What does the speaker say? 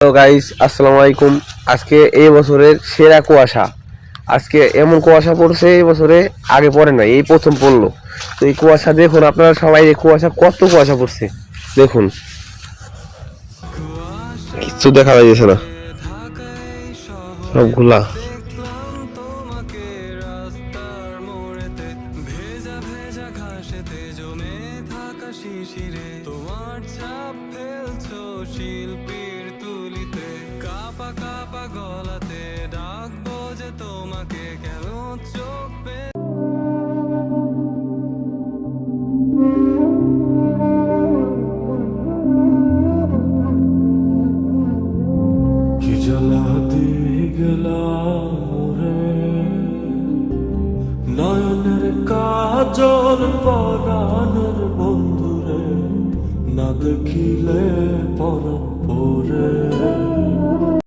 Hello guys, আসসালামু আলাইকুম। আজকে এই বছরের সেরা কুয়াশা। আজকে এমন কুয়াশা পড়ছে এই বছরে, আগে পড়ে নাই, এই প্রথম পড়লো। তো এই কুয়াশা দেখুন আপনারা সবাই, এই কুয়াশা কত কুয়াশা পড়ছে দেখুন, কিচ্ছু দেখা যাচ্ছে না, সব ঘোলা। শিল্পীর তুলিতে কাপা কাপা গলাতে ডাকবো যে তোমাকে কেন চোখ কি জ্বালা দিয়ে গেলাম রে, নয়নের কাজল পরাণের বন্ধুরে, না দেখিলে পরাণ